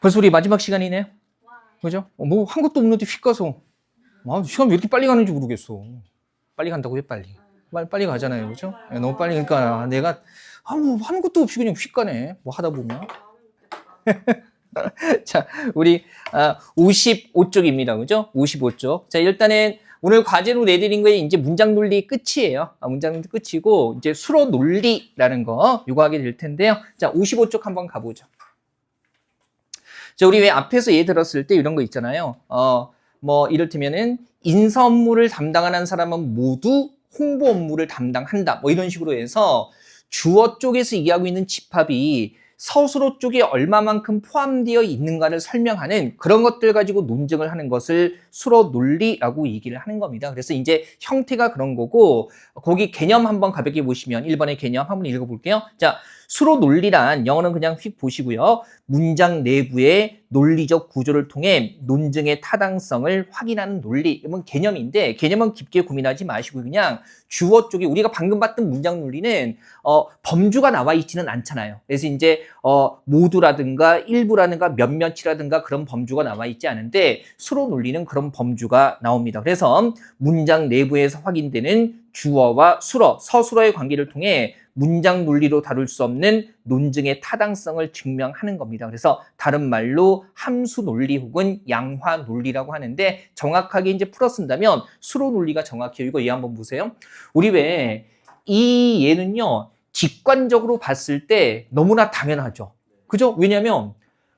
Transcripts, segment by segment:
벌써 우리 마지막 시간이네요. 그죠? 뭐 한 것도 없는데 휙 가서 시간 왜 이렇게 빨리 가는지 모르겠어. 빨리 간다고 해 빨리. 빨리 가잖아요. 그죠? 너무 빨리 그러니까 내가 뭐 하는 것도 없이 그냥 휙 가네. 뭐 하다 보면. 자, 우리 55쪽입니다. 그죠? 55쪽. 자, 일단은 오늘 과제로 내드린 거에 이제 문장 논리 끝이에요. 문장 끝이고 이제 수로 논리라는 거 요거 하게 될 텐데요. 자, 55쪽 한번 가보죠. 자, 우리 왜 앞에서 예를 들었을 때 이런 거 있잖아요. 뭐 이를테면은 인사 업무를 담당하는 사람은 모두 홍보 업무를 담당한다. 뭐 이런 식으로 해서 주어 쪽에서 이해하고 있는 집합이 서술어 쪽에 얼마만큼 포함되어 있는가를 설명하는 그런 것들 가지고 논증을 하는 것을 수로 논리라고 얘기를 하는 겁니다. 그래서 이제 형태가 그런 거고 거기 개념 한번 가볍게 보시면 1번의 개념 한번 읽어볼게요. 자, 수로 논리란 영어는 그냥 휙 보시고요. 문장 내부의 논리적 구조를 통해 논증의 타당성을 확인하는 논리. 이건 개념인데 개념은 깊게 고민하지 마시고 그냥 주어 쪽에 우리가 방금 봤던 문장 논리는 범주가 나와 있지는 않잖아요. 그래서 이제 모두라든가 일부라든가 몇몇이라든가 그런 범주가 나와 있지 않은데 수로 논리는 그런 범주가 나옵니다. 그래서 문장 내부에서 확인되는 주어와 수어, 서술어의 관계를 통해 문장 논리로 다룰 수 없는 논증의 타당성을 증명하는 겁니다. 그래서 다른 말로 함수 논리 혹은 양화 논리라고 하는데 정확하게 이제 풀어 쓴다면 수로 논리가 정확해요. 이거 얘 한번 보세요. 우리 왜 이 얘는요 직관적으로 봤을 때 너무나 당연하죠. 그죠? 왜냐하면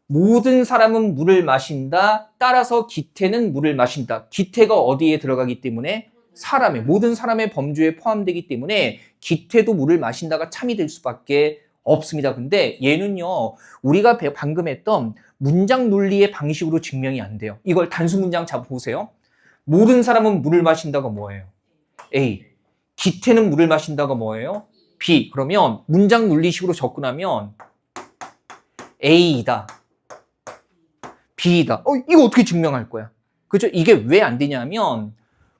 모든 사람은 물을 마신다. 따라서 기태는 물을 마신다. 기태가 어디에 들어가기 때문에 사람의 모든 사람의 범주에 포함되기 때문에 기태도 물을 마신다가 참이 될 수밖에 없습니다. 근데 얘는요 우리가 방금 했던 문장 논리의 방식으로 증명이 안 돼요. 이걸 단수 문장 잡아보세요. 모든 사람은 물을 마신다가 뭐예요? A. 기태는 물을 마신다가 뭐예요? B. 그러면 문장 논리식으로 접근하면 A이다. B이다. 이거 어떻게 증명할 거야? 그죠? 이게 왜 안 되냐면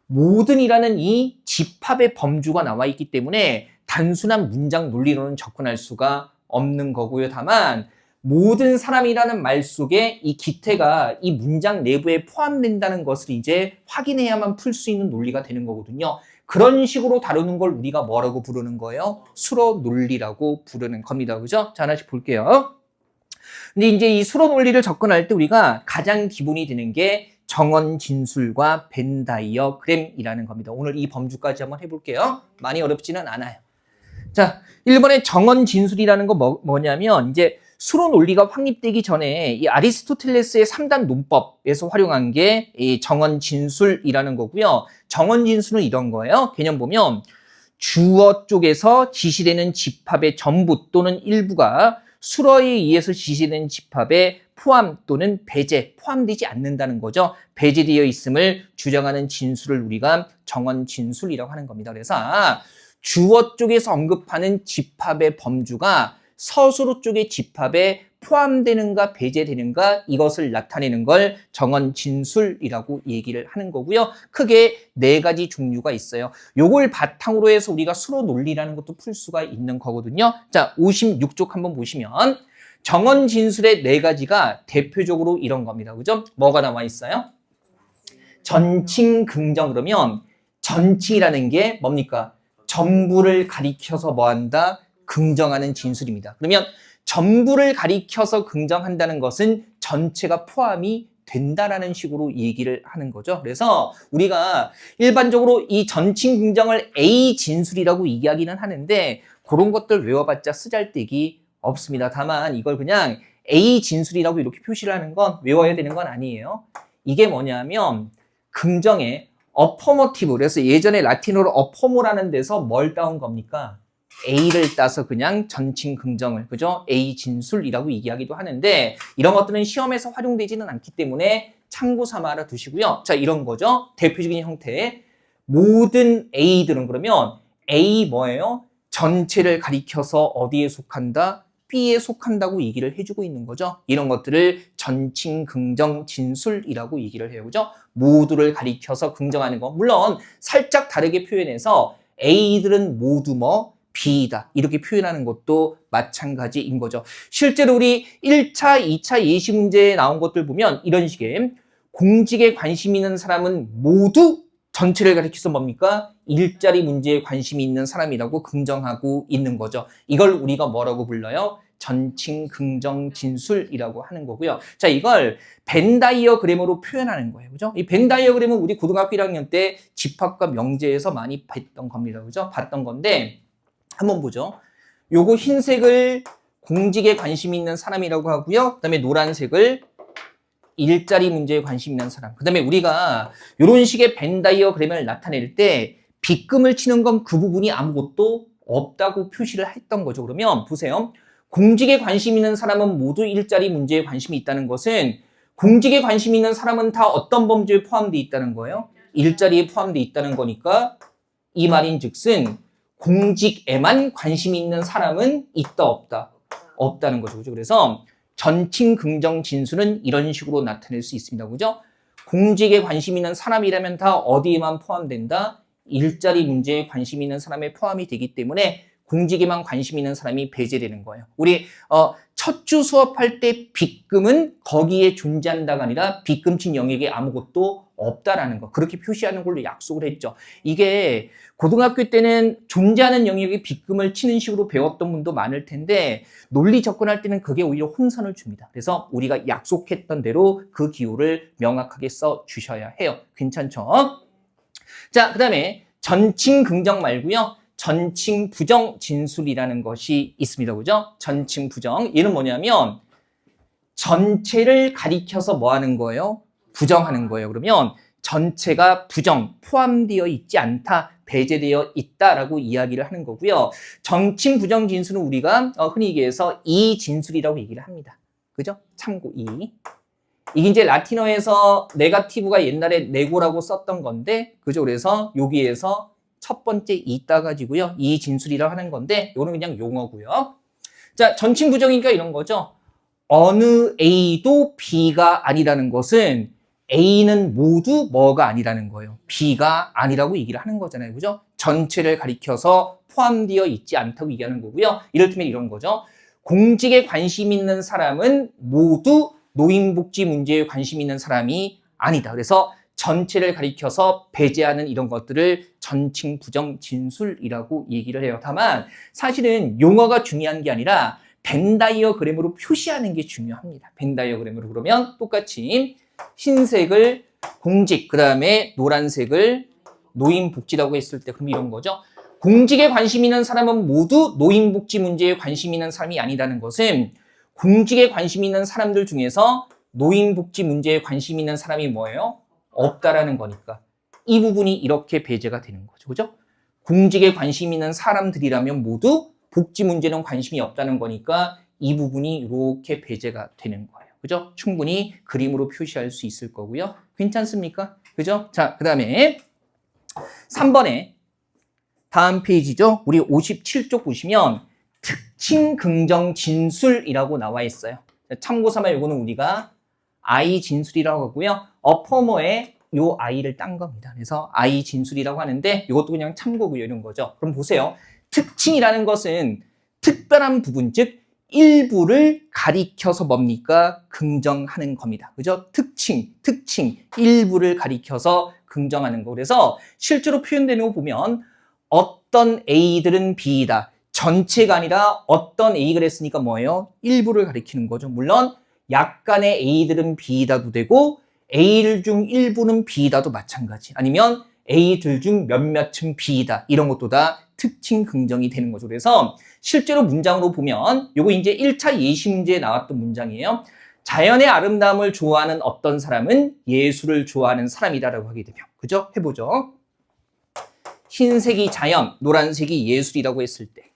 모든이라는 이 집합의 범주가 나와 있기 때문에 단순한 문장 논리로는 접근할 수가 없는 거고요. 다만 모든 사람이라는 말 속에 이 기태가 이 문장 내부에 포함된다는 것을 이제 확인해야만 풀 수 있는 논리가 되는 거거든요. 그런 식으로 다루는 걸 우리가 뭐라고 부르는 거예요? 수로 논리라고 부르는 겁니다. 그죠? 자, 하나씩 볼게요. 근데 이제 이 수로 논리를 접근할 때 우리가 가장 기본이 되는 게 정언 진술과 벤 다이어그램이라는 겁니다. 오늘 이 범주까지 한번 해볼게요. 많이 어렵지는 않아요. 자, 1번의 정언 진술이라는 거 뭐냐면 이제 수로 논리가 확립되기 전에 이 아리스토텔레스의 3단 논법에서 활용한 게 이 정언 진술이라는 거고요. 정언 진술은 이런 거예요. 개념 보면 주어 쪽에서 지시되는 집합의 전부 또는 일부가 수어에 의해서 지시되는 집합의 포함 또는 배제, 포함되지 않는다는 거죠. 배제되어 있음을 주장하는 진술을 우리가 정언 진술이라고 하는 겁니다. 그래서 주어 쪽에서 언급하는 집합의 범주가 서술어 쪽의 집합에 포함되는가 배제되는가 이것을 나타내는 걸 정언 진술이라고 얘기를 하는 거고요. 크게 4가지 종류가 있어요. 요걸 바탕으로 해서 우리가 수로 논리라는 것도 풀 수가 있는 거거든요. 자, 56쪽 한번 보시면 정언 진술의 4가지가 대표적으로 이런 겁니다. 그죠? 뭐가 나와 있어요? 전칭 긍정 그러면 전칭이라는 게 뭡니까? 전부를 가리켜서 뭐한다? 긍정하는 진술입니다. 그러면 전부를 가리켜서 긍정한다는 것은 전체가 포함이 된다라는 식으로 얘기를 하는 거죠. 그래서 우리가 일반적으로 이 전칭 긍정을 A 진술이라고 얘기하기는 하는데 그런 것들 외워봤자 쓰잘데기 없습니다. 다만 이걸 그냥 A 진술이라고 이렇게 표시를 하는 건 외워야 되는 건 아니에요. 이게 뭐냐면 긍정의 어퍼머티브 그래서 예전에 라틴어로 어퍼모라는 데서 뭘 따온 겁니까? A를 따서 그냥 전칭 긍정을 그죠? A 진술이라고 얘기하기도 하는데 이런 것들은 시험에서 활용되지는 않기 때문에 참고 삼아 알아두시고요. 자, 이런 거죠. 대표적인 형태의 모든 A들은 그러면 A 뭐예요? 전체를 가리켜서 어디에 속한다? B에 속한다고 얘기를 해주고 있는 거죠. 이런 것들을 전칭 긍정 진술이라고 얘기를 해요. 그죠? 모두를 가리켜서 긍정하는 거. 물론 살짝 다르게 표현해서 A들은 모두 뭐 B이다. 이렇게 표현하는 것도 마찬가지인 거죠. 실제로 우리 1차, 2차 예시 문제에 나온 것들 보면 이런 식의 공직에 관심 있는 사람은 모두 전체를 가리켜서 뭡니까? 일자리 문제에 관심이 있는 사람이라고 긍정하고 있는 거죠. 이걸 우리가 뭐라고 불러요? 전칭 긍정 진술이라고 하는 거고요. 자, 이걸 벤 다이어그램으로 표현하는 거예요. 그죠? 이 벤 다이어그램은 우리 고등학교 1학년 때 집합과 명제에서 많이 봤던 겁니다. 그죠? 봤던 건데 한번 보죠. 요거 흰색을 공직에 관심 있는 사람이라고 하고요. 그다음에 노란색을 일자리 문제에 관심 있는 사람. 그다음에 우리가 이런 식의 벤 다이어그램을 나타낼 때 빗금을 치는 건 그 부분이 아무것도 없다고 표시를 했던 거죠. 그러면 보세요. 공직에 관심 있는 사람은 모두 일자리 문제에 관심이 있다는 것은 공직에 관심 있는 사람은 다 어떤 범주에 포함되어 있다는 거예요? 일자리에 포함되어 있다는 거니까 이 말인 즉슨 공직에만 관심이 있는 사람은 있다 없다? 없다는 거죠. 그죠? 그래서 전칭 긍정 진술은 이런 식으로 나타낼 수 있습니다. 그죠? 공직에 관심 있는 사람이라면 다 어디에만 포함된다? 일자리 문제에 관심 있는 사람에 포함이 되기 때문에 공직에만 관심 있는 사람이 배제되는 거예요. 우리 첫 주 수업할 때 빗금은 거기에 존재한다가 아니라 빗금 친 영역에 아무것도 없다라는 거. 그렇게 표시하는 걸로 약속을 했죠. 이게 고등학교 때는 존재하는 영역에 빗금을 치는 식으로 배웠던 분도 많을 텐데 논리 접근할 때는 그게 오히려 혼선을 줍니다. 그래서 우리가 약속했던 대로 그 기호를 명확하게 써 주셔야 해요. 괜찮죠? 자, 그다음에 전칭 긍정 말고요. 전칭 부정 진술이라는 것이 있습니다. 그죠? 전칭 부정. 얘는 뭐냐면 전체를 가리켜서 뭐 하는 거예요? 부정하는 거예요. 그러면 전체가 부정, 포함되어 있지 않다, 배제되어 있다라고 이야기를 하는 거고요. 전칭 부정 진술은 우리가 흔히 얘기해서 이 진술이라고 얘기를 합니다. 그죠? 참고 이. 이게 이제 라틴어에서 네가티브가 옛날에 네고라고 썼던 건데, 그죠? 그래서 여기에서 첫 번째 이 따가지고요. 이 진술이라고 하는 건데, 이거는 그냥 용어고요. 자, 전칭 부정이니까 이런 거죠. 어느 A도 B가 아니라는 것은 A는 모두 뭐가 아니라는 거예요. B가 아니라고 얘기를 하는 거잖아요. 그죠? 전체를 가리켜서 포함되어 있지 않다고 얘기하는 거고요. 이를테면 이런 거죠. 공직에 관심 있는 사람은 모두 노인복지 문제에 관심 있는 사람이 아니다. 그래서 전체를 가리켜서 배제하는 이런 것들을 전칭 부정 진술이라고 얘기를 해요. 다만 사실은 용어가 중요한 게 아니라 벤 다이어그램으로 표시하는 게 중요합니다. 벤 다이어그램으로 그러면 똑같이 흰색을 공직, 그 다음에 노란색을 노인복지라고 했을 때 그럼 이런 거죠. 공직에 관심 있는 사람은 모두 노인복지 문제에 관심 있는 사람이 아니라는 것은 공직에 관심 있는 사람들 중에서 노인복지 문제에 관심 있는 사람이 뭐예요? 없다라는 거니까 이 부분이 이렇게 배제가 되는 거죠. 그죠? 공직에 관심 있는 사람들이라면 모두 복지 문제는 관심이 없다는 거니까 이 부분이 이렇게 배제가 되는 거예요. 그죠? 충분히 그림으로 표시할 수 있을 거고요. 괜찮습니까? 그죠? 자, 그 다음에 3번에 다음 페이지죠. 우리 57쪽 보시면 특징 긍정 진술이라고 나와 있어요. 참고 삼아 이거는 우리가 I 진술이라고 하고요. 어퍼머에 요 I를 딴 겁니다. 그래서 I 진술이라고 하는데 이것도 그냥 참고고요. 이런 거죠. 그럼 보세요. 특징이라는 것은 특별한 부분, 즉 일부를 가리켜서 뭡니까? 긍정하는 겁니다. 그죠? 특징, 일부를 가리켜서 긍정하는 거. 그래서 실제로 표현되는 거 보면 어떤 A들은 B이다. 전체가 아니라 어떤 A가 했으니까 뭐예요? 일부를 가리키는 거죠. 물론 약간의 A들은 B이다도 되고 A들 중 일부는 B이다도 마찬가지. 아니면 A들 중 몇몇은 B이다. 이런 것도 다 특징 긍정이 되는 거죠. 그래서 실제로 문장으로 보면 요거 이제 1차 예시 문제에 나왔던 문장이에요. 자연의 아름다움을 좋아하는 어떤 사람은 예술을 좋아하는 사람이다라고 하게 되면 그죠? 해보죠. 흰색이 자연, 노란색이 예술이라고 했을 때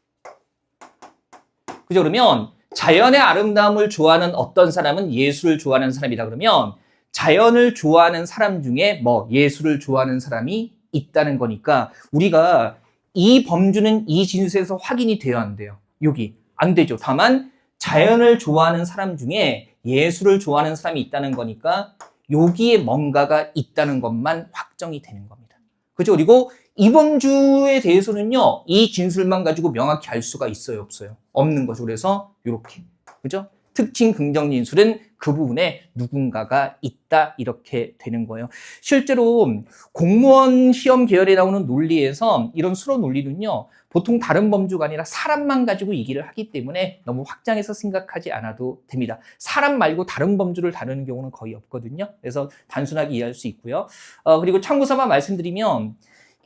그죠? 그러면 자연의 아름다움을 좋아하는 어떤 사람은 예술을 좋아하는 사람이다 그러면 자연을 좋아하는 사람 중에 뭐 예술을 좋아하는 사람이 있다는 거니까 우리가 이 범주는 이 진술에서 확인이 돼야 안 돼요. 여기 안 되죠. 다만 자연을 좋아하는 사람 중에 예술을 좋아하는 사람이 있다는 거니까 여기에 뭔가가 있다는 것만 확정이 되는 겁니다. 그죠? 그리고 이번 주에 대해서는요, 이 진술만 가지고 명확히 알 수가 있어요, 없어요? 없는 거죠. 그래서 이렇게, 그죠? 특징 긍정 진술은 그 부분에 누군가가 있다 이렇게 되는 거예요. 실제로 공무원 시험 계열에 나오는 논리에서 이런 수로 논리는요, 보통 다른 범주가 아니라 사람만 가지고 얘기를 하기 때문에 너무 확장해서 생각하지 않아도 됩니다. 사람 말고 다른 범주를 다루는 경우는 거의 없거든요. 그래서 단순하게 이해할 수 있고요. 그리고 참고삼아 말씀드리면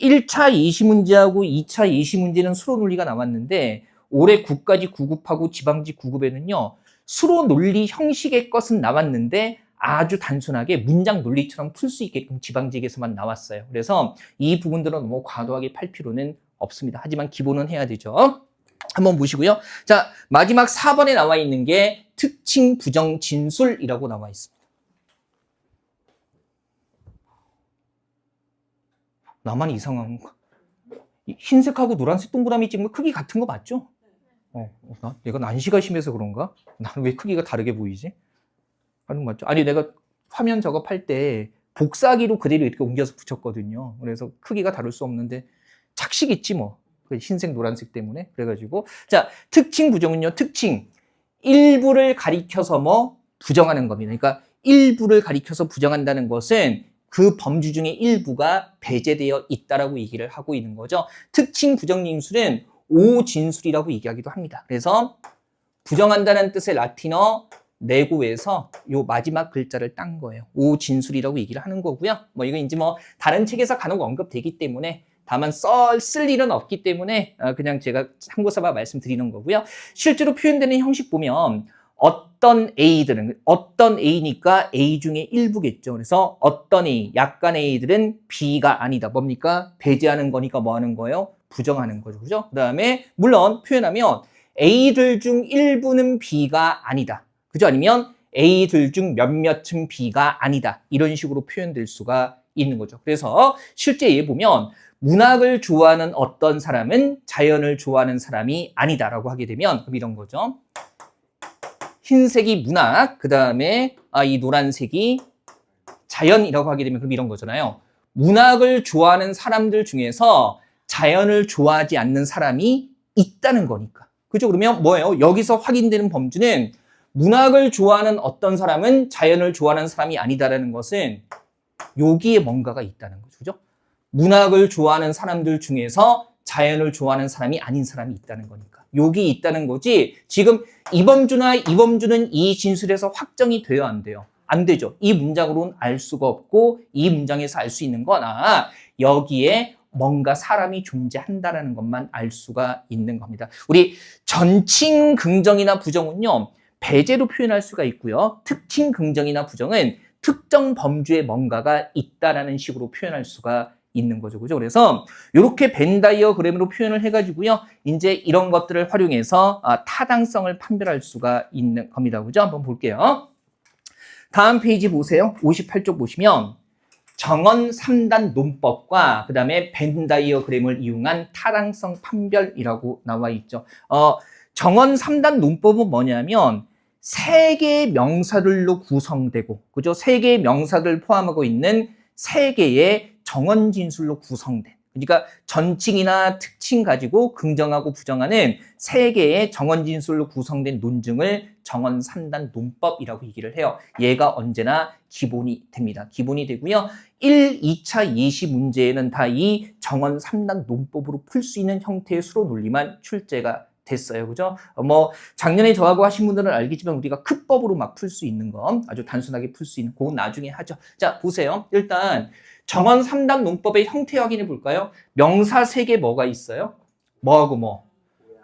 1차 예시문제하고 2차 예시문제는 수로 논리가 나왔는데 올해 9까지 9급하고 지방지 9급에는요. 수로 논리 형식의 것은 나왔는데 아주 단순하게 문장 논리처럼 풀 수 있게끔 지방직에서만 나왔어요. 그래서 이 부분들은 너무 과도하게 팔 필요는 없습니다. 하지만 기본은 해야 되죠. 한번 보시고요. 자, 마지막 4번에 나와 있는 게 특징 부정 진술이라고 나와 있습니다. 나만 이상한가? 흰색하고 노란색 동그라미 찍은 거 크기 같은 거 맞죠? 내가 난시가 심해서 그런가? 나는 왜 크기가 다르게 보이지? 아니, 맞죠? 아니, 내가 화면 작업할 때 복사기로 그대로 이렇게 옮겨서 붙였거든요. 그래서 크기가 다를 수 없는데 착식 있지 뭐. 그 흰색, 노란색 때문에. 그래가지고. 자, 특징 부정은요. 특징. 일부를 가리켜서 뭐 부정하는 겁니다. 그러니까 일부를 가리켜서 부정한다는 것은 그 범주 중에 일부가 배제되어 있다라고 얘기를 하고 있는 거죠. 특징 부정 진술은 오진술이라고 얘기하기도 합니다. 그래서 부정한다는 뜻의 라틴어 네고에서 요 마지막 글자를 딴 거예요. 오진술이라고 얘기를 하는 거고요. 뭐 이거 이제 뭐 다른 책에서 간혹 언급되기 때문에 다만 쓸 일은 없기 때문에 그냥 제가 참고 삼아 말씀드리는 거고요. 실제로 표현되는 형식 보면 어떤 A니까 A 중에 일부겠죠. 그래서 어떤 A, 약간 A들은 B가 아니다. 뭡니까? 배제하는 거니까 뭐 하는 거예요? 부정하는 거죠. 그죠? 그 다음에 물론 표현하면 A들 중 일부는 B가 아니다. 그죠? 아니면 A들 중 몇몇은 B가 아니다. 이런 식으로 표현될 수가 있는 거죠. 그래서 실제 예에 보면 문학을 좋아하는 어떤 사람은 자연을 좋아하는 사람이 아니다라고 하게 되면 그럼 이런 거죠. 흰색이 문학, 그 다음에 이 노란색이 자연이라고 하게 되면 그럼 이런 거잖아요. 문학을 좋아하는 사람들 중에서 자연을 좋아하지 않는 사람이 있다는 거니까. 그죠? 그러면 뭐예요? 여기서 확인되는 범주는 문학을 좋아하는 어떤 사람은 자연을 좋아하는 사람이 아니다라는 것은 여기에 뭔가가 있다는 거죠. 그죠? 문학을 좋아하는 사람들 중에서 자연을 좋아하는 사람이 아닌 사람이 있다는 거니까. 여기 있다는 거지. 지금 이 범주나 이 범주는 이 진술에서 확정이 돼요, 안 돼요? 안 되죠. 이 문장으로는 알 수가 없고 이 문장에서 알 수 있는 건 여기에 뭔가 사람이 존재한다는 것만 알 수가 있는 겁니다. 우리 전칭 긍정이나 부정은요. 배제로 표현할 수가 있고요. 특칭 긍정이나 부정은 특정 범주에 뭔가가 있다라는 식으로 표현할 수가 있는 거죠. 그죠? 그래서 이렇게 벤 다이어그램으로 표현을 해가지고요. 이제 이런 것들을 활용해서 타당성을 판별할 수가 있는 겁니다. 그죠? 한번 볼게요. 다음 페이지 보세요. 58쪽 보시면 정언 3단 논법과 그 다음에 벤 다이어그램을 이용한 타당성 판별이라고 나와 있죠. 정언 3단 논법은 뭐냐면 3개의 명사들로 구성되고, 그죠? 3개의 명사들 포함하고 있는 3개의 정언 진술로 구성된, 그러니까 전칭이나 특칭 가지고 긍정하고 부정하는 3개의 정언 진술로 구성된 논증을 정언 3단 논법이라고 얘기를 해요. 얘가 언제나 기본이 됩니다. 기본이 되고요. 1, 2차 예시 문제에는 다 이 정언 3단 논법으로 풀 수 있는 형태의 수로 논리만 출제가 됐어요. 그죠? 뭐 작년에 저하고 하신 분들은 알겠지만 우리가 크법으로 막 풀 수 있는 건 아주 단순하게 풀 수 있는 그건 나중에 하죠. 자, 보세요. 일단 정언 3단 논법의 형태 확인해 볼까요? 명사 3개 뭐가 있어요? 뭐하고 뭐?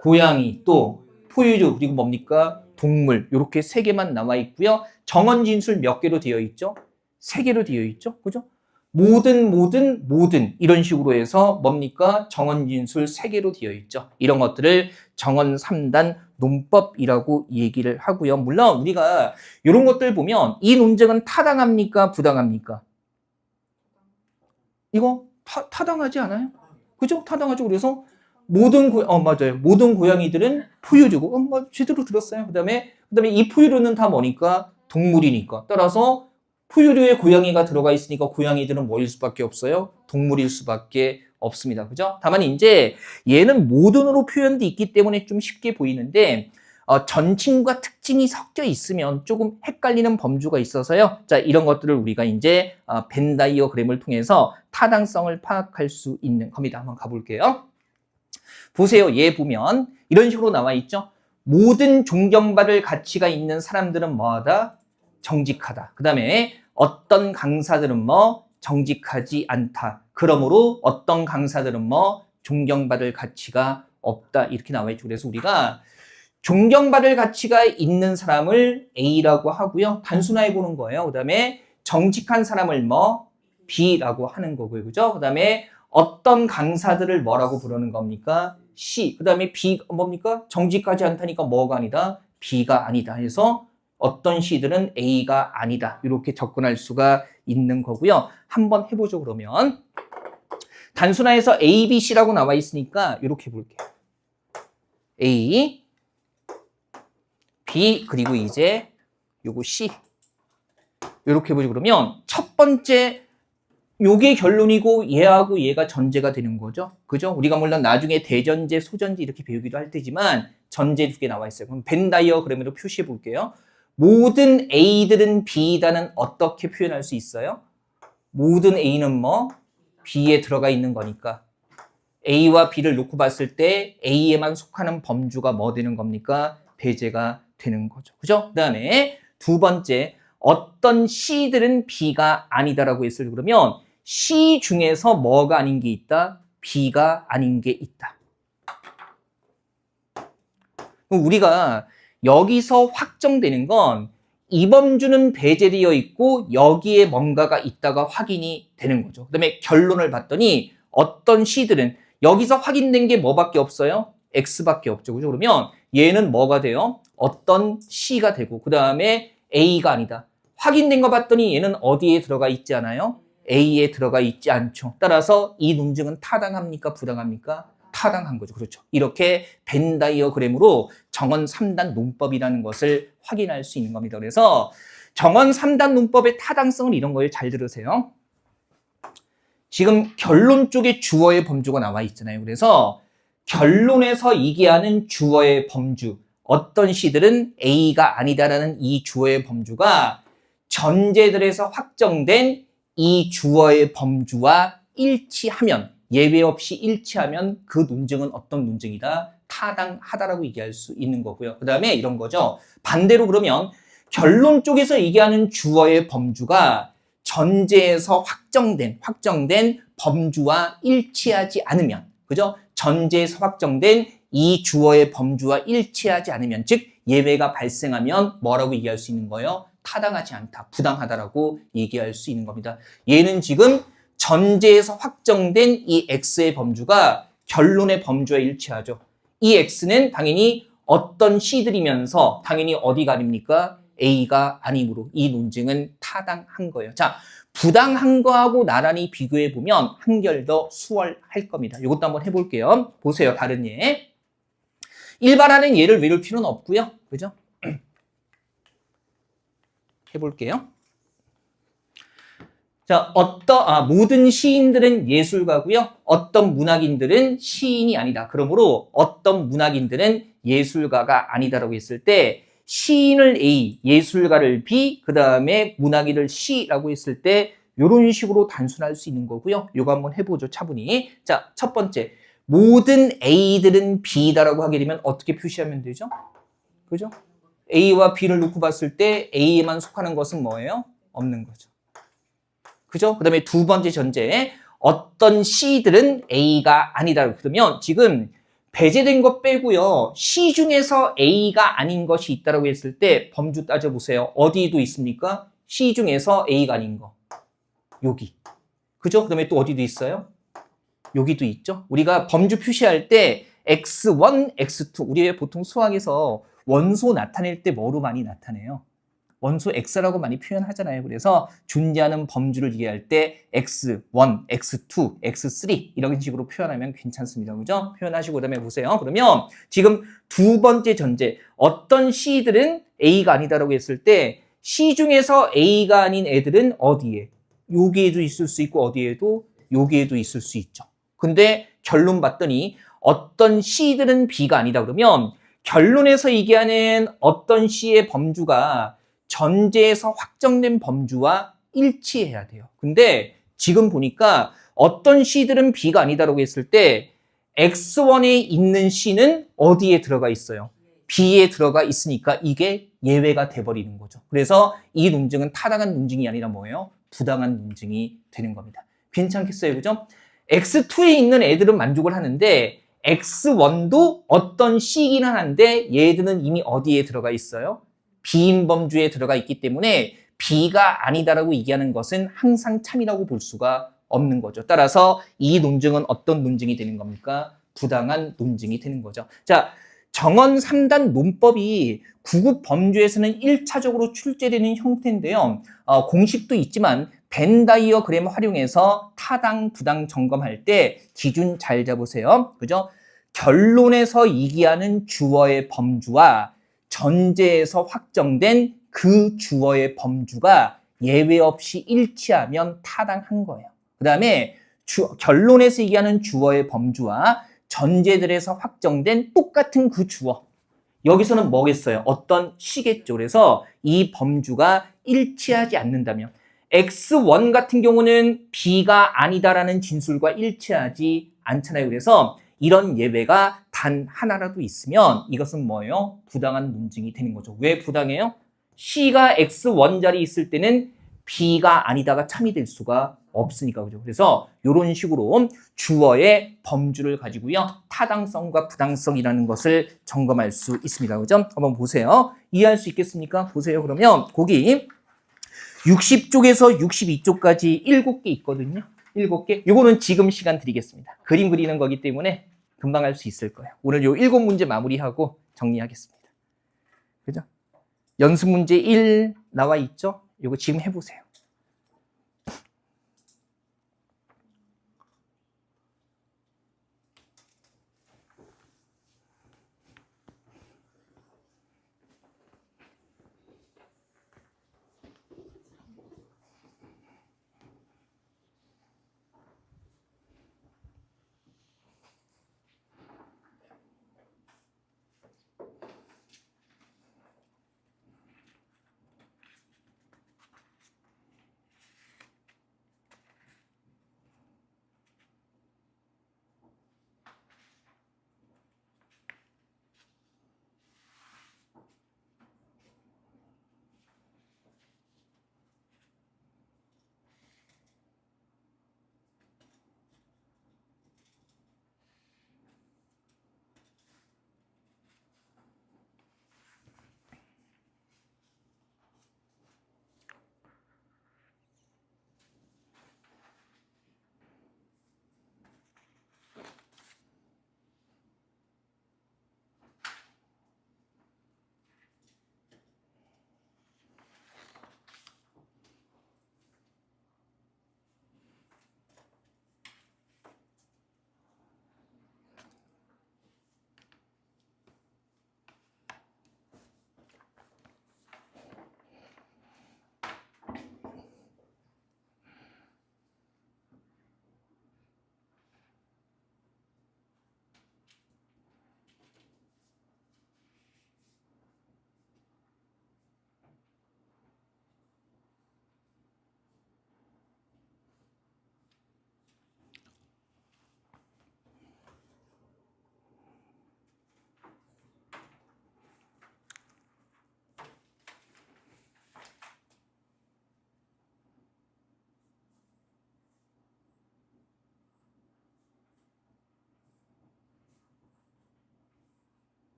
고양이, 또 포유류, 그리고 뭡니까? 동물. 이렇게 3개만 나와 있고요. 정언 진술 몇 개로 되어 있죠? 3개로 되어 있죠? 그죠? 모든 이런 식으로 해서 뭡니까? 정언 진술 3개로 되어 있죠. 이런 것들을 정언 3단 논법이라고 얘기를 하고요. 물론 우리가 이런 것들 보면 이 논쟁은 타당합니까? 부당합니까? 이거 타당하지 않아요? 그죠? 타당하죠. 그래서 맞아요. 모든 고양이들은 포유류고, 뭐 제대로 들었어요. 그다음에 이 포유류는 다 뭐니까? 동물이니까. 따라서 포유류에 고양이가 들어가 있으니까 고양이들은 뭐일 수밖에 없어요? 동물일 수밖에 없습니다. 그죠? 다만 이제 얘는 모든으로 표현돼 있기 때문에 좀 쉽게 보이는데 전칭과 특징이 섞여 있으면 조금 헷갈리는 범주가 있어서요. 자, 이런 것들을 우리가 이제 벤 다이어그램을 통해서 타당성을 파악할 수 있는 겁니다. 한번 가볼게요. 보세요. 얘 보면 이런 식으로 나와 있죠. 모든 존경받을 가치가 있는 사람들은 뭐하다? 정직하다. 그 다음에 어떤 강사들은 뭐 정직하지 않다. 그러므로 어떤 강사들은 뭐 존경받을 가치가 없다. 이렇게 나와 있죠. 그래서 우리가 존경받을 가치가 있는 사람을 A라고 하고요. 단순화해 보는 거예요. 그 다음에 정직한 사람을 뭐 B라고 하는 거고요. 그죠? 그 다음에 어떤 강사들을 뭐라고 부르는 겁니까? C. 그 다음에 B 뭡니까? 정직하지 않다니까 뭐가 아니다? B가 아니다. 해서 어떤 C들은 A가 아니다. 이렇게 접근할 수가 있는 거고요. 한번 해보죠. 그러면 단순화해서 A, B, C라고 나와 있으니까 이렇게 해볼게요. A, B, 그리고 이제 요거 C. 이렇게 해보죠. 그러면 첫 번째 요게 결론이고 얘하고 얘가 전제가 되는 거죠. 그죠? 우리가 물론 나중에 대전제, 소전제 이렇게 배우기도 할 테지만 전제 두 개 나와 있어요. 그럼 벤 다이어그램으로 표시해 볼게요. 모든 A들은 B다는 어떻게 표현할 수 있어요? 모든 A는 뭐? B에 들어가 있는 거니까. A와 B를 놓고 봤을 때 A에만 속하는 범주가 뭐 되는 겁니까? 배제가 되는 거죠. 그죠? 그 다음에 두 번째, 어떤 C들은 B가 아니다라고 했을 때 그러면 C 중에서 뭐가 아닌 게 있다? B가 아닌 게 있다. 우리가 여기서 확정되는 건 이 범주는 배제되어 있고 여기에 뭔가가 있다가 확인이 되는 거죠. 그 다음에 결론을 봤더니 어떤 C들은 여기서 확인된 게 뭐밖에 없어요? X밖에 없죠. 그죠? 그러면 얘는 뭐가 돼요? 어떤 C가 되고 그 다음에 A가 아니다. 확인된 거 봤더니 얘는 어디에 들어가 있지 않아요? A에 들어가 있지 않죠. 따라서 이 논증은 타당합니까? 부당합니까? 타당한 거죠. 그렇죠. 이렇게 벤 다이어그램으로 정원 3단 논법이라는 것을 확인할 수 있는 겁니다. 그래서 정원 3단 논법의 타당성은 이런 거예요. 잘 들으세요. 지금 결론 쪽에 주어의 범주가 나와 있잖아요. 그래서 결론에서 얘기하는 주어의 범주, 어떤 C들은 A가 아니다라는 이 주어의 범주가 전제들에서 확정된 이 주어의 범주와 일치하면, 예외 없이 일치하면 그 논증은 어떤 논증이다? 타당하다라고 얘기할 수 있는 거고요. 그 다음에 이런 거죠. 반대로 그러면 결론 쪽에서 얘기하는 주어의 범주가 전제에서 확정된 범주와 일치하지 않으면, 그죠? 전제에서 확정된 이 주어의 범주와 일치하지 않으면, 즉 예외가 발생하면 뭐라고 얘기할 수 있는 거예요? 타당하지 않다, 부당하다라고 얘기할 수 있는 겁니다. 얘는 지금 전제에서 확정된 이 X의 범주가 결론의 범주와 일치하죠. 이 X는 당연히 어떤 C들이면서 당연히 어디가 아닙니까? A가 아니므로 이 논증은 타당한 거예요. 자, 부당한 거하고 나란히 비교해 보면 한결 더 수월할 겁니다. 이것도 한번 해볼게요. 보세요. 다른 예. 일반화는 예를 외울 필요는 없고요. 그죠? 해볼게요. 자, 모든 시인들은 예술가고요. 어떤 문학인들은 시인이 아니다. 그러므로 어떤 문학인들은 예술가가 아니다라고 했을 때 시인을 A, 예술가를 B, 그 다음에 문학인을 C라고 했을 때 이런 식으로 단순할 수 있는 거고요. 이거 한번 해보죠. 차분히. 자, 첫 번째. 모든 A들은 B다라고 하게 되면 어떻게 표시하면 되죠? 그죠? A와 B를 놓고 봤을 때 A에만 속하는 것은 뭐예요? 없는 거죠. 그죠? 그 다음에 두 번째 전제, 어떤 C들은 A가 아니다. 그러면 지금 배제된 것 빼고요. C 중에서 A가 아닌 것이 있다고 했을 때 범주 따져보세요. 어디도 있습니까? C 중에서 A가 아닌 거. 여기. 그죠? 그 다음에 또 어디도 있어요? 여기도 있죠? 우리가 범주 표시할 때 X1, X2. 우리 왜 보통 수학에서 원소 나타낼 때 뭐로 많이 나타내요? 원소 X라고 많이 표현하잖아요. 그래서 존재하는 범주를 이해할 때 X1, X2, X3 이런 식으로 표현하면 괜찮습니다. 그죠? 표현하시고 그다음에 보세요. 그러면 지금 두 번째 전제, 어떤 C들은 A가 아니다라고 했을 때 C 중에서 A가 아닌 애들은 어디에? 여기에도 있을 수 있고 어디에도? 여기에도 있을 수 있죠. 근데 결론 봤더니 어떤 C들은 B가 아니다 그러면 결론에서 얘기하는 어떤 C의 범주가 전제에서 확정된 범주와 일치해야 돼요. 근데 지금 보니까 어떤 C들은 B가 아니다라고 했을 때 X1에 있는 C는 어디에 들어가 있어요? B에 들어가 있으니까 이게 예외가 돼버리는 거죠. 그래서 이 논증은 타당한 논증이 아니라 뭐예요? 부당한 논증이 되는 겁니다. 괜찮겠어요? 그죠? X2에 있는 애들은 만족을 하는데 X1도 어떤 C이긴 한데 얘들은 이미 어디에 들어가 있어요? B인 범주에 들어가 있기 때문에 B가 아니다라고 얘기하는 것은 항상 참이라고 볼 수가 없는 거죠. 따라서 이 논증은 어떤 논증이 되는 겁니까? 부당한 논증이 되는 거죠. 자, 정원 3단 논법이 구급 범주에서는 1차적으로 출제되는 형태인데요. 공식도 있지만 벤 다이어그램 활용해서 타당, 부당 점검할 때 기준 잘 잡으세요. 그죠? 결론에서 얘기하는 주어의 범주와 전제에서 확정된 그 주어의 범주가 예외 없이 일치하면 타당한 거예요. 그 다음에 결론에서 얘기하는 주어의 범주와 전제들에서 확정된 똑같은 그 주어. 여기서는 뭐겠어요? 어떤 시겠죠. 그래서 이 범주가 일치하지 않는다면 X1 같은 경우는 B가 아니다라는 진술과 일치하지 않잖아요. 그래서 이런 예외가 단 하나라도 있으면 이것은 뭐예요? 부당한 논증이 되는 거죠. 왜 부당해요? C가 X1 자리에 있을 때는 B가 아니다가 참이 될 수가 없으니까. 그죠? 그래서 이런 식으로 주어의 범주를 가지고요. 타당성과 부당성이라는 것을 점검할 수 있습니다. 그죠? 한번 보세요. 이해할 수 있겠습니까? 보세요. 그러면 거기 60쪽에서 62쪽까지 7개 있거든요. 7개. 요거는 지금 시간 드리겠습니다. 그림 그리는 거기 때문에 금방 할 수 있을 거예요. 오늘 요 7문제 마무리하고 정리하겠습니다. 그죠? 연습 문제 1 나와 있죠? 요거 지금 해보세요.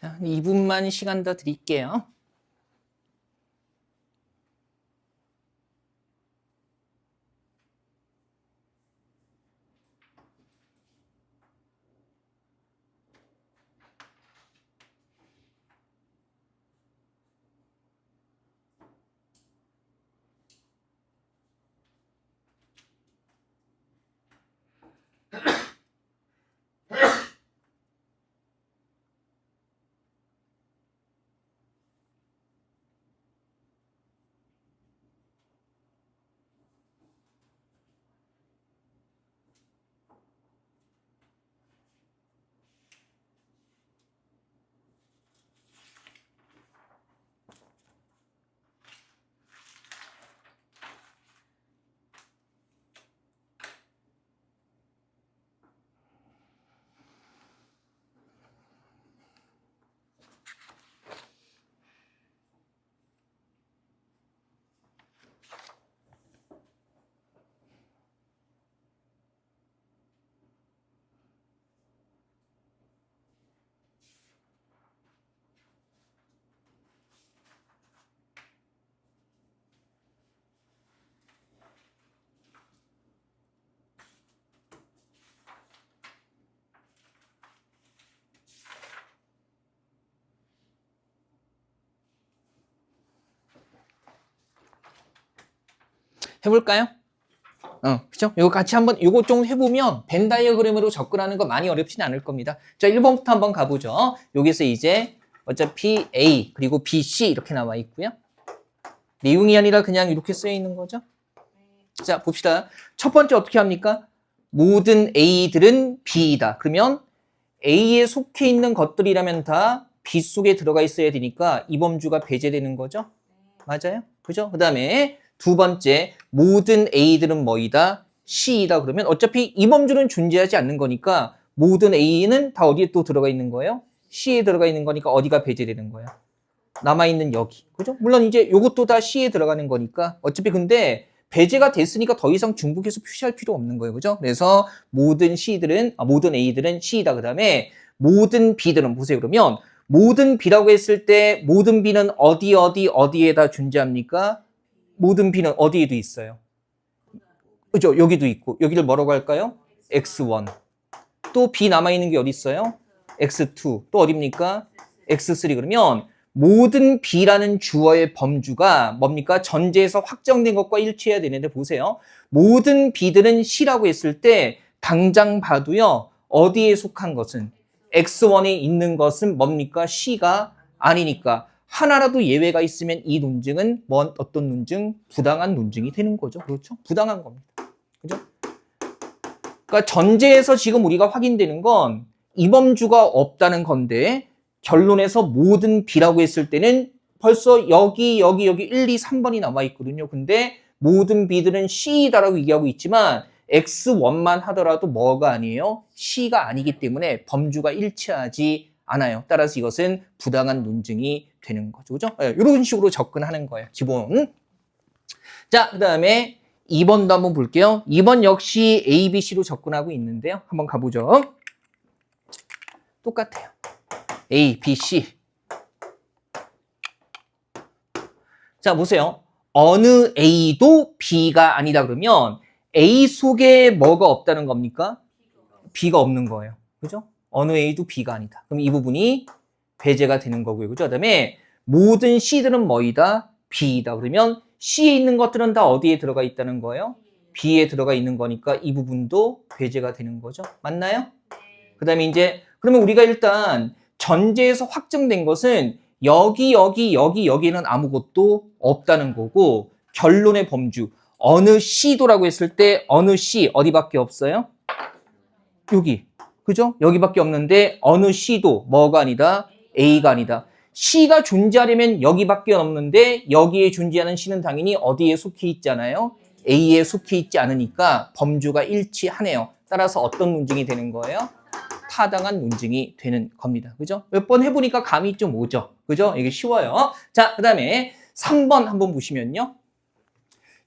자, 2분만 시간 더 드릴게요. 해볼까요? 그죠? 이거 같이 한번, 이거 좀 해보면 벤 다이어그램으로 접근하는 거 많이 어렵진 않을 겁니다. 자, 1번부터 한번 가보죠. 여기서 이제 어차피 A, 그리고 B, C 이렇게 나와 있고요. 내용이 아니라 그냥 이렇게 쓰여 있는 거죠. 자, 봅시다. 첫 번째 어떻게 합니까? 모든 A들은 B이다. 그러면 A에 속해 있는 것들이라면 다 B 속에 들어가 있어야 되니까 이 범주가 배제되는 거죠. 맞아요? 그죠? 그 다음에 두 번째, 모든 A들은 뭐이다? C이다. 그러면 어차피 이 범주는 존재하지 않는 거니까 모든 A는 다 어디에 또 들어가 있는 거예요? C에 들어가 있는 거니까 어디가 배제되는 거예요? 남아있는 여기. 그죠? 물론 이제 이것도 다 C에 들어가는 거니까 어차피 근데 배제가 됐으니까 더 이상 중복해서 표시할 필요 없는 거예요. 그죠? 그래서 모든 A들은 C이다. 그 다음에 모든 B들은 보세요. 그러면 모든 B라고 했을 때 모든 B는 어디에다 존재합니까? 모든 B는 어디에도 있어요. 그죠? 여기도 있고 여기를 뭐라고 할까요? X1. 또 B 남아있는 게 어디 있어요? X2. 또 어딥니까? X3. 그러면 모든 B라는 주어의 범주가 뭡니까? 전제에서 확정된 것과 일치해야 되는데 보세요. 모든 B들은 C라고 했을 때 당장 봐도요. 어디에 속한 것은? X1에 있는 것은 뭡니까? C가 아니니까. 하나라도 예외가 있으면 이 논증은 어떤 논증? 부당한 논증이 되는 거죠. 그렇죠? 부당한 겁니다. 그죠? 그러니까 전제에서 지금 우리가 확인되는 건 이 범주가 없다는 건데 결론에서 모든 B라고 했을 때는 벌써 여기 1, 2, 3번이 남아 있거든요. 근데 모든 B들은 C다라고 얘기하고 있지만 X1만 하더라도 뭐가 아니에요? C가 아니기 때문에 범주가 일치하지 않아요. 따라서 이것은 부당한 논증이 되는 거죠. 그죠? 네, 이런 식으로 접근하는 거예요. 기본. 자, 그 다음에 2번도 한번 볼게요. 2번 역시 A, B, C로 접근하고 있는데요. 한번 가보죠. 똑같아요. A, B, C. 자, 보세요. 어느 A도 B가 아니다 그러면 A 속에 뭐가 없다는 겁니까? B가 없는 거예요. 그죠? 어느 A도 B가 아니다. 그럼 이 부분이 배제가 되는 거고요. 그죠? 그 다음에 모든 C들은 뭐이다? B이다. 그러면 C에 있는 것들은 다 어디에 들어가 있다는 거예요? B에 들어가 있는 거니까 이 부분도 배제가 되는 거죠. 맞나요? 그 다음에 이제 그러면 우리가 일단 전제에서 확정된 것은 여기는 아무것도 없다는 거고 결론의 범주 어느 C도라고 했을 때 어느 C 어디밖에 없어요? 여기. 그죠? 여기밖에 없는데 어느 C도 뭐가 아니다? A가 아니다. C가 존재하려면 여기밖에 없는데 여기에 존재하는 C는 당연히 어디에 속해 있잖아요? A에 속해 있지 않으니까 범주가 일치하네요. 따라서 어떤 논증이 되는 거예요? 타당한 논증이 되는 겁니다. 그죠? 몇 번 해보니까 감이 좀 오죠? 그죠? 이게 쉬워요. 자, 그 다음에 3번 한번 보시면요.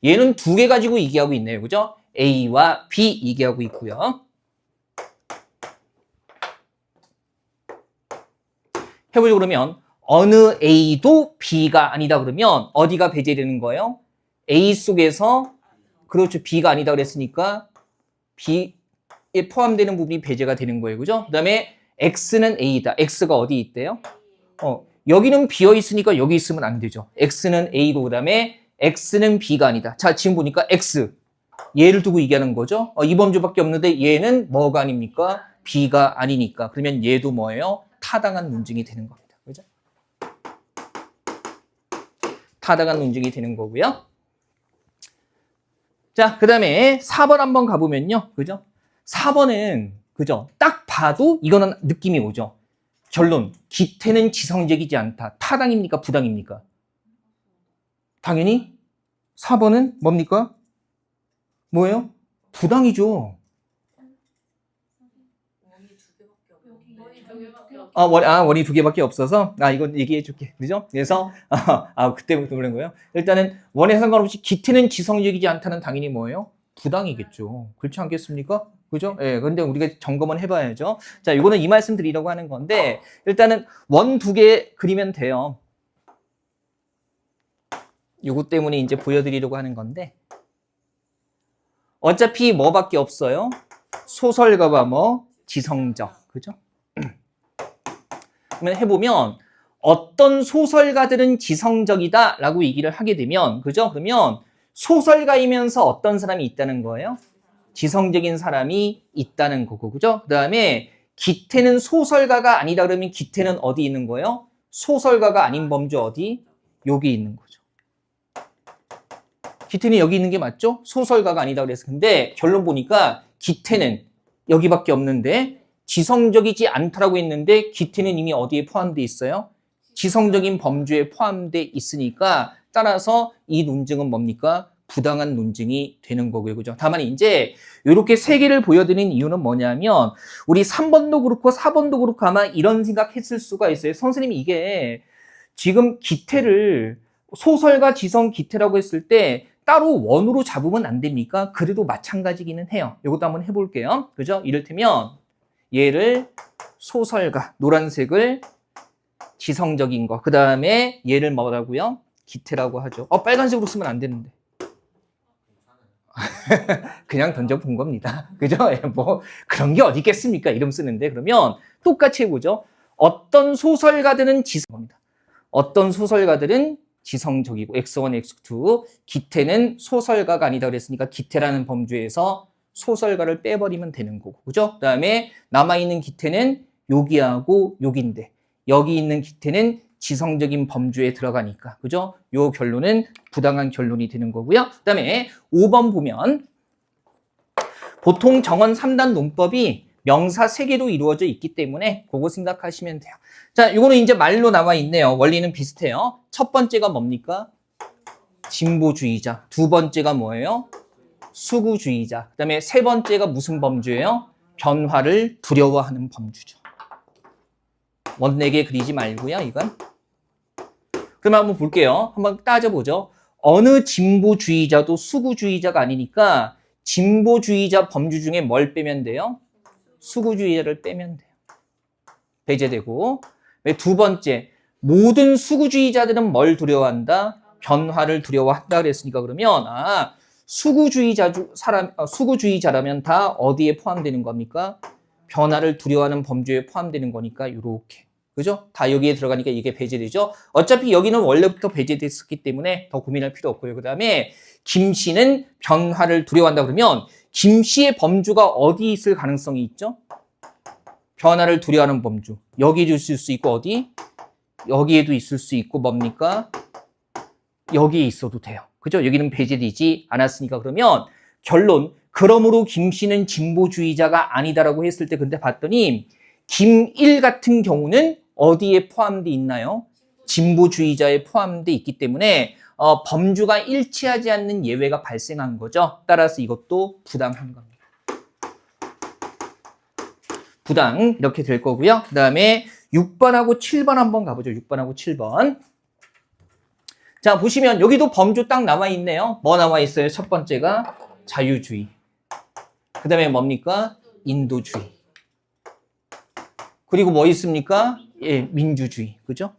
얘는 두 개 가지고 얘기하고 있네요. 그죠? A와 B 얘기하고 있고요. 해보죠. 그러면 어느 A도 B가 아니다 그러면 어디가 배제되는 거예요? A 속에서 그렇죠. B가 아니다 그랬으니까 B에 포함되는 부분이 배제가 되는 거예요. 그죠? 그 다음에 X는 A다. X가 어디 있대요? 여기는 비어 있으니까 여기 있으면 안 되죠. X는 A고 그 다음에 X는 B가 아니다. 자, 지금 보니까 X. 얘를 두고 얘기하는 거죠. 이 범주밖에 없는데 얘는 뭐가 아닙니까? B가 아니니까. 그러면 얘도 뭐예요? 타당한 논증이 되는 겁니다. 그죠? 타당한 논증이 되는 거고요. 자, 그 다음에 4번 한번 가보면요. 그죠? 4번은, 그죠? 딱 봐도 이거는 느낌이 오죠. 결론. 기태는 지성적이지 않다. 타당입니까? 부당입니까? 당연히 4번은 뭡니까? 뭐예요? 부당이죠. 원이 두 개밖에 없어서 이건 얘기해 줄게. 그죠? 그래서 그때부터 그런 거예요. 일단은 원에 상관없이 기태는 지성적이지 않다는 당연히 뭐예요? 부당이겠죠. 그렇지 않겠습니까? 그죠? 예, 근데 우리가 점검은 해봐야죠. 자, 이거는 이 말씀 드리려고 하는 건데, 일단은 원 두 개 그리면 돼요. 요거 때문에 이제 보여드리려고 하는 건데, 어차피 뭐밖에 없어요? 소설가와 지성적. 그죠? 그러면 해보면, 어떤 소설가들은 지성적이다 라고 얘기를 하게 되면, 그죠? 그러면 소설가이면서 어떤 사람이 있다는 거예요? 지성적인 사람이 있다는 거고, 그죠? 그 다음에 기태는 소설가가 아니다 그러면 기태는 어디 있는 거예요? 소설가가 아닌 범주 어디? 여기 있는 거죠. 기태는 여기 있는 게 맞죠? 소설가가 아니다 그래서. 근데 결론 보니까 기태는 여기밖에 없는데 지성적이지 않다라고 했는데 기태는 이미 어디에 포함되어 있어요? 지성적인 범주에 포함되어 있으니까 따라서 이 논증은 뭡니까? 부당한 논증이 되는 거고요. 그죠? 다만 이제 이렇게 세 개를 보여드린 이유는 뭐냐면 우리 3번도 그렇고 4번도 그렇고 아마 이런 생각했을 수가 있어요. 선생님이 이게 지금 기태를 소설가 지성 기태라고 했을 때 따로 원으로 잡으면 안 됩니까? 그래도 마찬가지기는 해요. 이것도 한번 해볼게요. 그죠? 이를테면 얘를 소설가, 노란색을 지성적인 거. 그 다음에 얘를 뭐라고요? 기태라고 하죠. 빨간색으로 쓰면 안 되는데. 그냥 던져본 겁니다. 그죠? 그런 게 어디 있겠습니까? 이름 쓰는데. 그러면 똑같이 해보죠. 어떤 소설가들은 지성입니다. 어떤 소설가들은 지성적이고 X1, X2, 기태는 소설가가 아니다 그랬으니까 기태라는 범주에서 소설가를 빼버리면 되는 거고. 그죠? 그 다음에 남아있는 기태는 여기하고 여기인데 여기 있는 기태는 지성적인 범주에 들어가니까. 그죠? 요 결론은 부당한 결론이 되는 거고요. 그 다음에 5번 보면 보통 정원 3단 논법이 명사 3개로 이루어져 있기 때문에 그거 생각하시면 돼요. 자, 이거는 이제 말로 나와 있네요. 원리는 비슷해요. 첫 번째가 뭡니까? 진보주의자. 두 번째가 뭐예요? 수구주의자. 그 다음에 세 번째가 무슨 범주예요? 변화를 두려워하는 범주죠. 원내게 그리지 말고요, 이건. 그러면 한번 볼게요. 한번 따져보죠. 어느 진보주의자도 수구주의자가 아니니까 진보주의자 범주 중에 뭘 빼면 돼요? 수구주의자를 빼면 돼요. 배제되고. 두 번째, 모든 수구주의자들은 뭘 두려워한다? 변화를 두려워한다 그랬으니까 그러면 수구주의자라면 다 어디에 포함되는 겁니까? 변화를 두려워하는 범주에 포함되는 거니까 이렇게. 그죠? 다 여기에 들어가니까 이게 배제되죠? 어차피 여기는 원래부터 배제됐었기 때문에 더 고민할 필요 없고요. 그 다음에 김씨는 변화를 두려워한다 그러면 김씨의 범주가 어디 있을 가능성이 있죠? 변화를 두려워하는 범주. 여기도 있을 수 있고 어디? 여기에도 있을 수 있고 뭡니까? 여기에 있어도 돼요. 그죠? 여기는 배제되지 않았으니까 그러면 결론. 그러므로 김씨는 진보주의자가 아니다라고 했을 때 근데 봤더니 김일 같은 경우는 어디에 포함되어 있나요? 진보주의자에 포함되어 있기 때문에 범주가 일치하지 않는 예외가 발생한 거죠. 따라서 이것도 부당한 겁니다. 부당 이렇게 될 거고요. 그 다음에 6번하고 7번 한번 가보죠. 6번하고 7번. 자, 보시면 여기도 범주 딱 나와 있네요. 뭐 나와 있어요? 첫 번째가 자유주의. 그 다음에 뭡니까? 인도주의. 그리고 뭐 있습니까? 예, 민주주의. 그죠?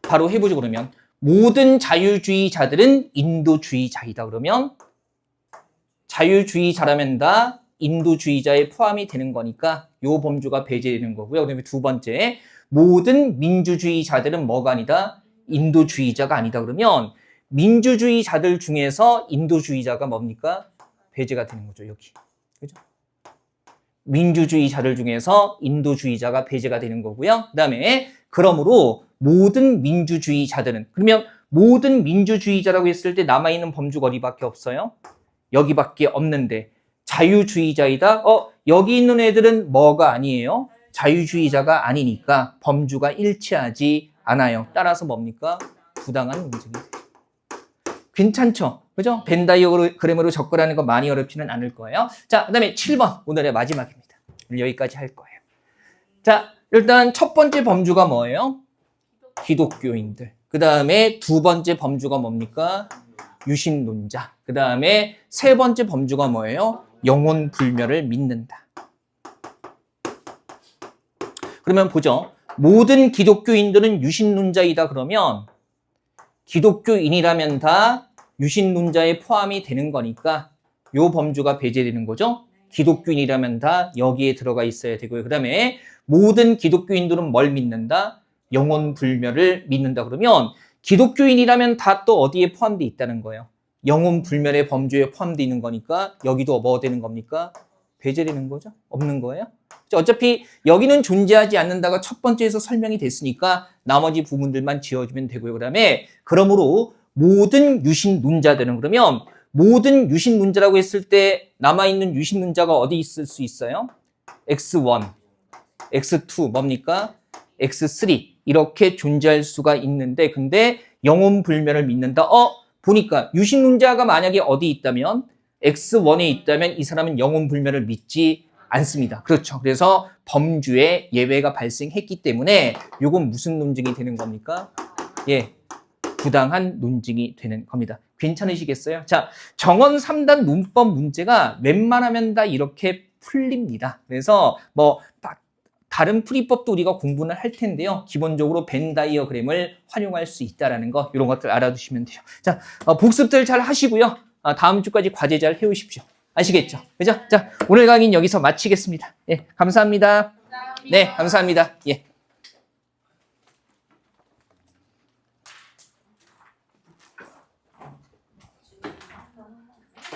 바로 해보죠, 그러면. 모든 자유주의자들은 인도주의자이다. 그러면 자유주의자라면 다 인도주의자에 포함이 되는 거니까 요 범주가 배제되는 거고요. 그다음에 두 번째, 모든 민주주의자들은 뭐가 아니다? 인도주의자가 아니다. 그러면 민주주의자들 중에서 인도주의자가 뭡니까? 배제가 되는 거죠, 여기. 그죠? 민주주의자들 중에서 인도주의자가 배제가 되는 거고요. 그다음에 그러므로 모든 민주주의자들은, 그러면 모든 민주주의자라고 했을 때 남아있는 범주가 어디밖에 없어요? 여기밖에 없는데 자유주의자이다? 여기 있는 애들은 뭐가 아니에요? 자유주의자가 아니니까 범주가 일치하지 않아요. 따라서 뭡니까? 부당한 논증이 돼요. 괜찮죠? 그죠? 벤 다이어그램으로 접근하는 거 많이 어렵지는 않을 거예요. 자, 그 다음에 7번. 오늘의 마지막입니다. 여기까지 할 거예요. 자, 일단 첫 번째 범주가 뭐예요? 기독교인들. 그 다음에 두 번째 범주가 뭡니까? 유신론자. 그 다음에 세 번째 범주가 뭐예요? 영혼 불멸을 믿는다. 그러면 보죠. 모든 기독교인들은 유신론자이다. 그러면 기독교인이라면 다 유신론자에 포함이 되는 거니까 요 범주가 배제되는 거죠. 기독교인이라면 다 여기에 들어가 있어야 되고요. 그 다음에 모든 기독교인들은 뭘 믿는다? 영혼 불멸을 믿는다. 그러면 기독교인이라면 다 또 어디에 포함되어 있다는 거예요? 영혼 불멸의 범주에 포함되어 있는 거니까 여기도 뭐 되는 겁니까? 배제되는 거죠? 없는 거예요? 어차피 여기는 존재하지 않는다가 첫 번째에서 설명이 됐으니까 나머지 부분들만 지어주면 되고요. 그 다음에 그러므로 모든 유신론자들은, 그러면 모든 유신론자라고 했을 때 남아있는 유신론자가 어디 있을 수 있어요? X1, X2 뭡니까? X3 이렇게 존재할 수가 있는데, 근데 영혼 불멸을 믿는다? 보니까 유신론자가 만약에 어디 있다면 X1에 있다면 이 사람은 영혼 불멸을 믿지 않습니다. 그렇죠. 그래서 범주에 예외가 발생했기 때문에 이건 무슨 논증이 되는 겁니까? 예, 부당한 논증이 되는 겁니다. 괜찮으시겠어요? 자, 정원 3단 문법 문제가 웬만하면 다 이렇게 풀립니다. 그래서 뭐 다른 풀이법도 우리가 공부는 할 텐데요. 기본적으로 벤 다이어그램을 활용할 수 있다는 거, 이런 것들 알아두시면 돼요. 자, 복습들 잘 하시고요. 다음 주까지 과제 잘 해오십시오. 아시겠죠? 그죠? 자, 오늘 강의는 여기서 마치겠습니다. 예, 감사합니다. 네, 감사합니다. 예.